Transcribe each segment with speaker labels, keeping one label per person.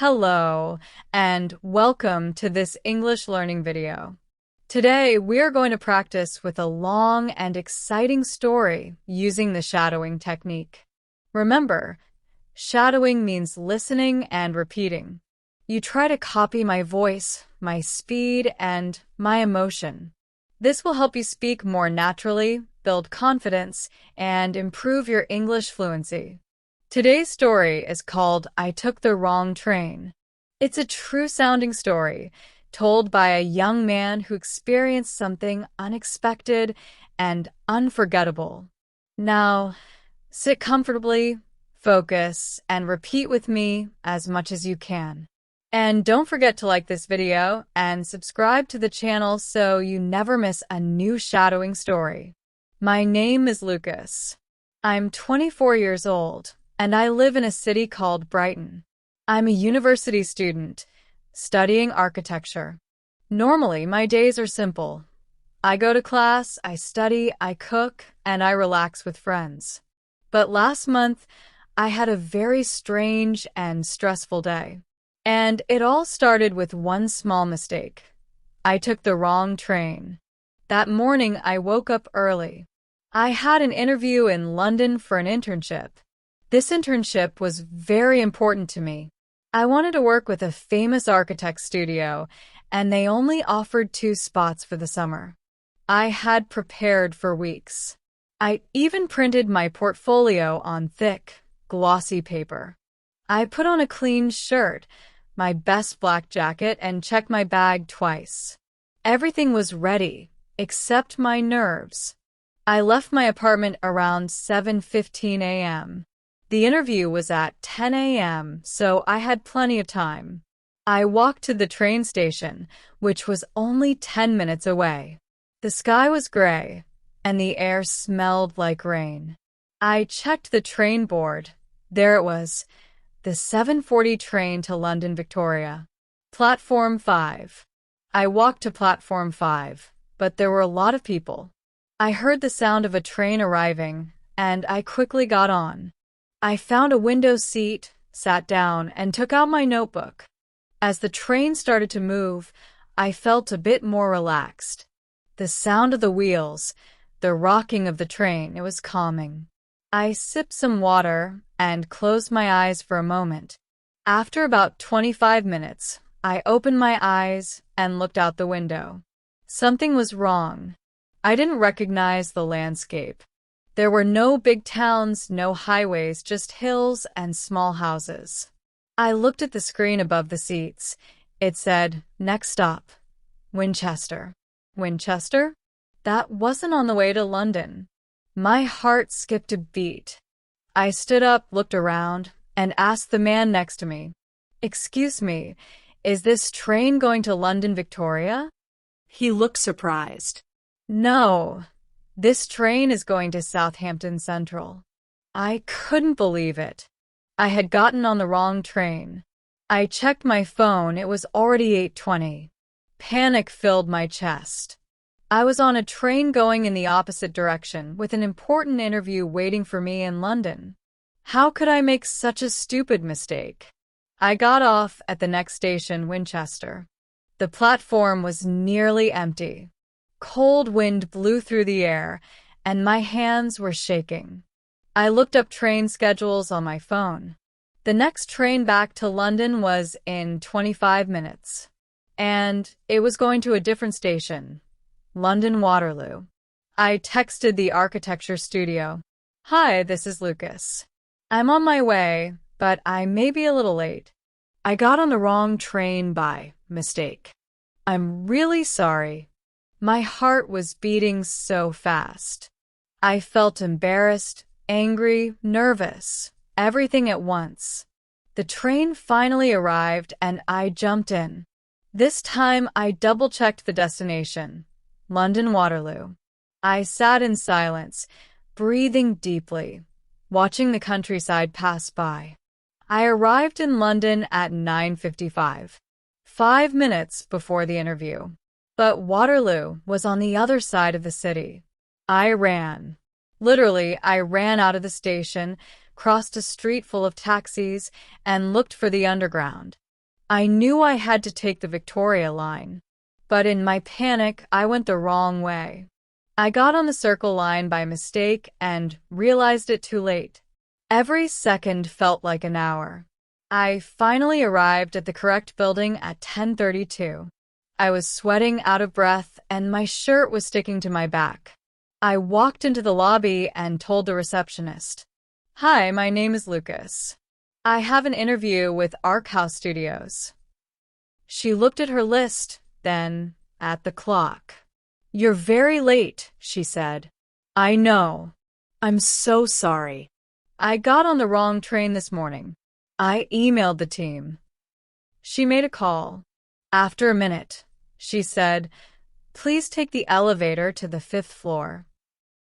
Speaker 1: Hello, and welcome to this English learning video. Today, we are going to practice with a long and exciting story using the shadowing technique. Remember, shadowing means listening and repeating. You try to copy my voice, my speed, and my emotion. This will help you speak more naturally, build confidence, and improve your English fluency. Today's story is called I Took the Wrong Train. It's a true-sounding story told by a young man who experienced something unexpected and unforgettable. Now, sit comfortably, focus, and repeat with me as much as you can. And don't forget to like this video and subscribe to the channel so you never miss a new shadowing story. My name is Lucas. I'm 24 years old, and I live in a city called Brighton. I'm a university student, studying architecture. Normally, my days are simple. I go to class, I study, I cook, and I relax with friends. But last month, I had a very strange and stressful day. And it all started with one small mistake. I took the wrong train. That morning, I woke up early. I had an interview in London for an internship. This internship was very important to me. I wanted to work with a famous architect studio, and they only offered 2 spots for the summer. I had prepared for weeks. I even printed my portfolio on thick, glossy paper. I put on a clean shirt, my best black jacket, and checked my bag twice. Everything was ready, except my nerves. I left my apartment around 7:15 a.m. The interview was at 10 a.m., so I had plenty of time. I walked to the train station, which was only 10 minutes away. The sky was gray, and the air smelled like rain. I checked the train board. There it was, the 7:40 train to London Victoria. Platform 5. I walked to Platform 5, but there were a lot of people. I heard the sound of a train arriving, and I quickly got on. I found a window seat, sat down, and took out my notebook. As the train started to move, I felt a bit more relaxed. The sound of the wheels, the rocking of the train, it was calming. I sipped some water and closed my eyes for a moment. After about 25 minutes, I opened my eyes and looked out the window. Something was wrong. I didn't recognize the landscape. There were no big towns, no highways, just hills and small houses. I looked at the screen above the seats. It said, "Next stop, Winchester." Winchester? That wasn't on the way to London. My heart skipped a beat. I stood up, looked around, and asked the man next to me, "Excuse me, is this train going to London Victoria?"
Speaker 2: He looked surprised.
Speaker 1: "No. This train is going to Southampton Central." I couldn't believe it. I had gotten on the wrong train. I checked my phone. It was already 8:20. Panic filled my chest. I was on a train going in the opposite direction with an important interview waiting for me in London. How could I make such a stupid mistake? I got off at the next station, Winchester. The platform was nearly empty. Cold wind blew through the air, and my hands were shaking. I looked up train schedules on my phone. The next train back to London was in 25 minutes, and it was going to a different station, London Waterloo. I texted the architecture studio. "Hi, this is Lucas. I'm on my way, but I may be a little late. I got on the wrong train by mistake. I'm really sorry." My heart was beating so fast. I felt embarrassed, angry, nervous, everything at once. The train finally arrived and I jumped in. This time I double-checked the destination, London Waterloo. I sat in silence, breathing deeply, watching the countryside pass by. I arrived in London at 9:55, 5 minutes before the interview. But Waterloo was on the other side of the city. I ran. Literally, I ran out of the station, crossed a street full of taxis, and looked for the underground. I knew I had to take the Victoria line, but in my panic, I went the wrong way. I got on the Circle line by mistake and realized it too late. Every second felt like an hour. I finally arrived at the correct building at 10:32. I was sweating out of breath and my shirt was sticking to my back. I walked into the lobby and told the receptionist, "Hi, my name is Lucas. I have an interview with Arc House Studios." She looked at her list, then at the clock. "You're very late," she said. "I know.
Speaker 2: I'm so sorry.
Speaker 1: I got on the wrong train this morning. I emailed the team." She made a call. After a minute, she said, "Please take the elevator to the 5th floor."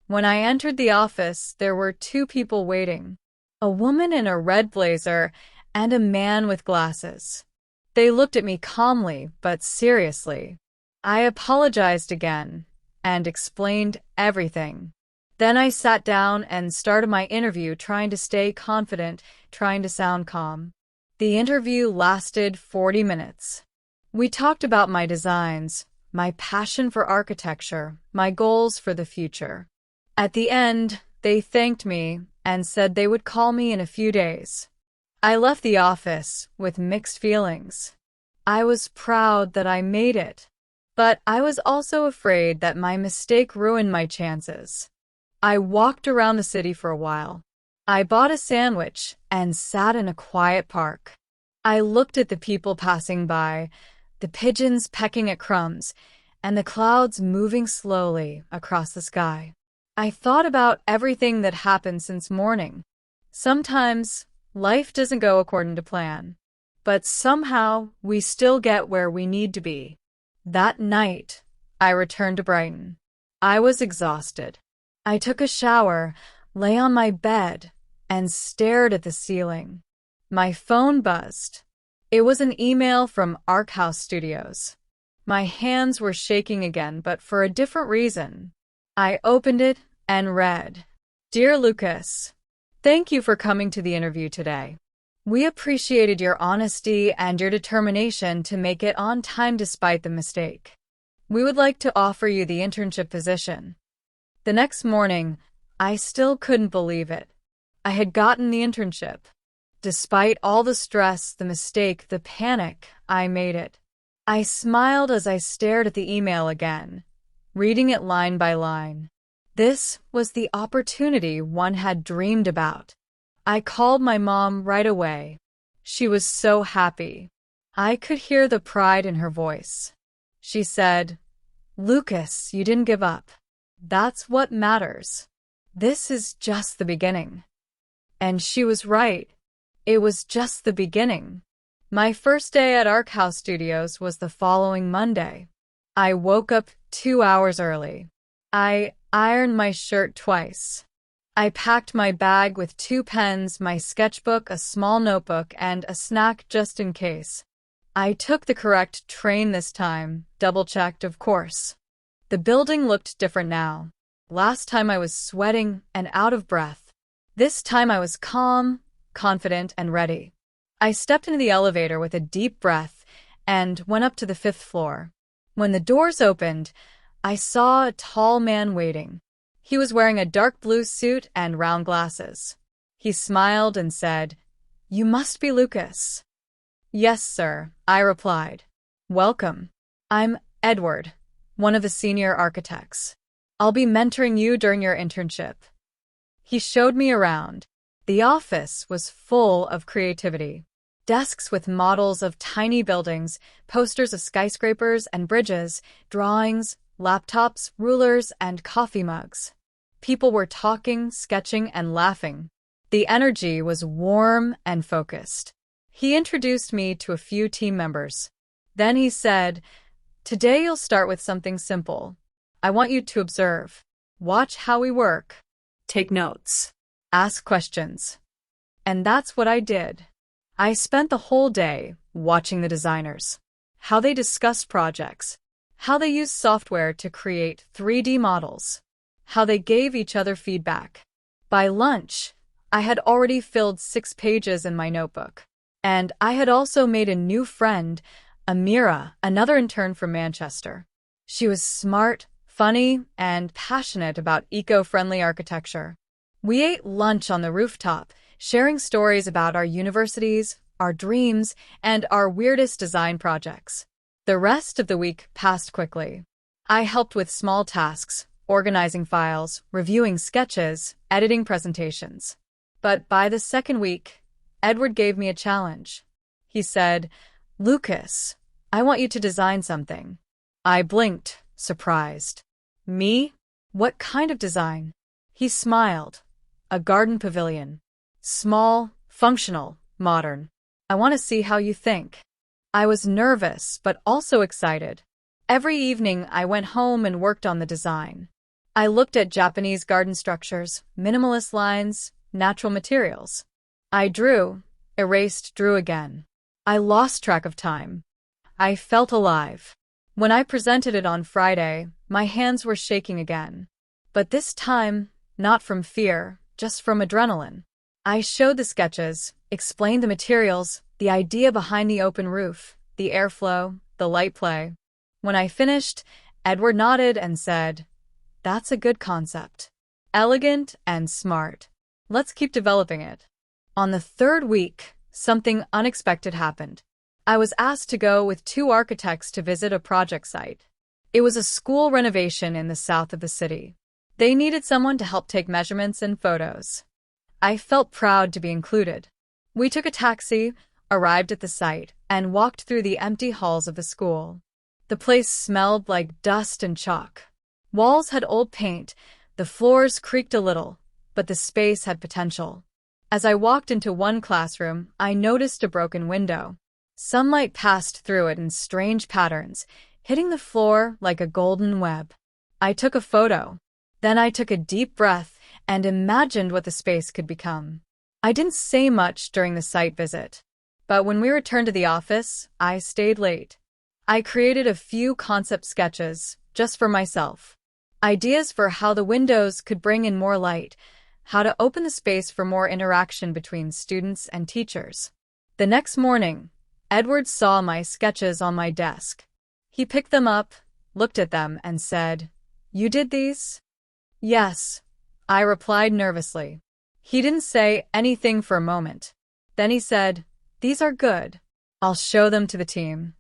Speaker 1: When I entered the office, there were two people waiting, a woman in a red blazer and a man with glasses. They looked at me calmly but seriously. I apologized again and explained everything. Then I sat down and started my interview, trying to stay confident, trying to sound calm. The interview lasted 40 minutes. We talked about my designs, my passion for architecture, my goals for the future. At the end, they thanked me and said they would call me in a few days. I left the office with mixed feelings. I was proud that I made it, but I was also afraid that my mistake ruined my chances. I walked around the city for a while. I bought a sandwich and sat in a quiet park. I looked at the people passing by, the pigeons pecking at crumbs, and the clouds moving slowly across the sky. I thought about everything that happened since morning. Sometimes life doesn't go according to plan, but somehow we still get where we need to be. That night, I returned to Brighton. I was exhausted. I took a shower, lay on my bed, and stared at the ceiling. My phone buzzed. It was an email from Arc House Studios. My hands were shaking again, but for a different reason. I opened it and read, "Dear Lucas, thank you for coming to the interview today. We appreciated your honesty and your determination to make it on time despite the mistake. We would like to offer you the internship position." The next morning, I still couldn't believe it. I had gotten the internship. Despite all the stress, the mistake, the panic, I made it. I smiled as I stared at the email again, reading it line by line. This was the opportunity one had dreamed about. I called my mom right away. She was so happy. I could hear the pride in her voice. She said, "Lucas, you didn't give up. That's what matters. This is just the beginning." And she was right. It was just the beginning. My first day at Arc House Studios was the following Monday. I woke up 2 hours early. I ironed my shirt twice. I packed my bag with 2 pens, my sketchbook, a small notebook, and a snack just in case. I took the correct train this time, double-checked, of course. The building looked different now. Last time I was sweating and out of breath. This time I was calm, confident, and ready. I stepped into the elevator with a deep breath and went up to the 5th floor. When the doors opened, I saw a tall man waiting. He was wearing a dark blue suit and round glasses. He smiled and said, "You must be Lucas." "Yes, sir," I replied. "Welcome. I'm Edward, one of the senior architects. I'll be mentoring you during your internship." He showed me around. The office was full of creativity. Desks with models of tiny buildings, posters of skyscrapers and bridges, drawings, laptops, rulers, and coffee mugs. People were talking, sketching, and laughing. The energy was warm and focused. He introduced me to a few team members. Then he said, "Today you'll start with something simple. I want you to observe. Watch how we work.
Speaker 2: Take notes.
Speaker 1: Ask questions." And that's what I did. I spent the whole day watching the designers, how they discussed projects, how they used software to create 3D models, how they gave each other feedback. By lunch, I had already filled 6 pages in my notebook. And I had also made a new friend, Amira, another intern from Manchester. She was smart, funny, and passionate about eco-friendly architecture. We ate lunch on the rooftop, sharing stories about our universities, our dreams, and our weirdest design projects. The rest of the week passed quickly. I helped with small tasks, organizing files, reviewing sketches, editing presentations. But by the second week, Edward gave me a challenge. He said, "Lucas, I want you to design something." I blinked, surprised. Me? What kind of design? He smiled. A garden pavilion. Small, functional, modern. I want to see how you think. I was nervous, but also excited. Every evening, I went home and worked on the design. I looked at Japanese garden structures, minimalist lines, natural materials. I drew, erased, drew again. I lost track of time. I felt alive. When I presented it on Friday, my hands were shaking again. But this time, not from fear, just from adrenaline. I showed the sketches, explained the materials, the idea behind the open roof, the airflow, the light play. When I finished, Edward nodded and said, "That's a good concept. Elegant and smart. Let's keep developing it." On the third week, something unexpected happened. I was asked to go with two architects to visit a project site. It was a school renovation in the south of the city. They needed someone to help take measurements and photos. I felt proud to be included. We took a taxi, arrived at the site, and walked through the empty halls of the school. The place smelled like dust and chalk. Walls had old paint, the floors creaked a little, but the space had potential. As I walked into one classroom, I noticed a broken window. Sunlight passed through it in strange patterns, hitting the floor like a golden web. I took a photo. Then I took a deep breath and imagined what the space could become. I didn't say much during the site visit, but when we returned to the office, I stayed late. I created a few concept sketches, just for myself. Ideas for how the windows could bring in more light, how to open the space for more interaction between students and teachers. The next morning, Edward saw my sketches on my desk. He picked them up, looked at them, and said, "You did these?" "Yes," I replied nervously. He didn't say anything for a moment. Then he said, "These are good. I'll show them to the team."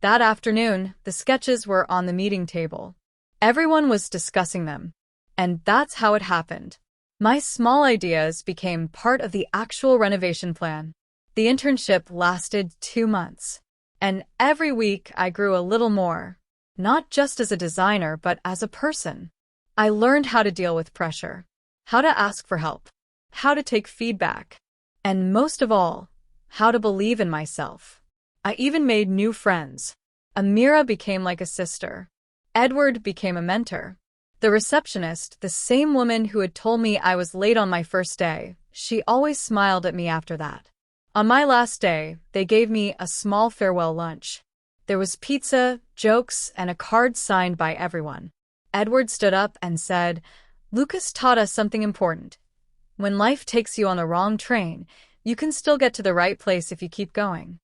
Speaker 1: That afternoon, the sketches were on the meeting table. Everyone was discussing them. And that's how it happened. My small ideas became part of the actual renovation plan. The internship lasted 2 months. And every week I grew a little more, not just as a designer, but as a person. I learned how to deal with pressure, how to ask for help, how to take feedback, and most of all, how to believe in myself. I even made new friends. Amira became like a sister. Edward became a mentor. The receptionist, the same woman who had told me I was late on my first day, she always smiled at me after that. On my last day, they gave me a small farewell lunch. There was pizza, jokes, and a card signed by everyone. Edward stood up and said, "Lucas taught us something important. When life takes you on the wrong train, you can still get to the right place if you keep going."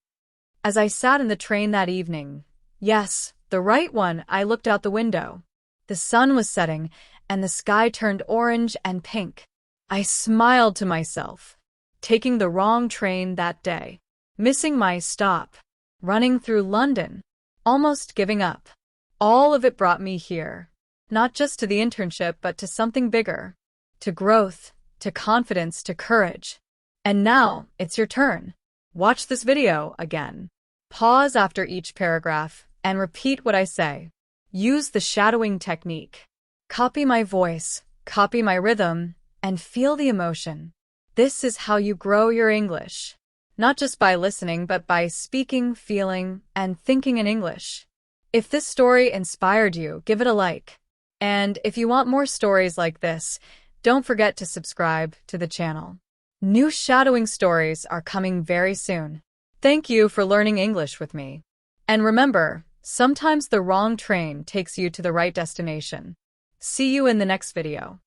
Speaker 1: As I sat in the train that evening, yes, the right one, I looked out the window. The sun was setting, and the sky turned orange and pink. I smiled to myself. Taking the wrong train that day. Missing my stop. Running through London. Almost giving up. All of it brought me here. Not just to the internship, but to something bigger. To growth, to confidence, to courage. And now, it's your turn. Watch this video again. Pause after each paragraph and repeat what I say. Use the shadowing technique. Copy my voice, copy my rhythm, and feel the emotion. This is how you grow your English. Not just by listening, but by speaking, feeling, and thinking in English. If this story inspired you, give it a like. And if you want more stories like this, don't forget to subscribe to the channel. New shadowing stories are coming very soon. Thank you for learning English with me. And remember, sometimes the wrong train takes you to the right destination. See you in the next video.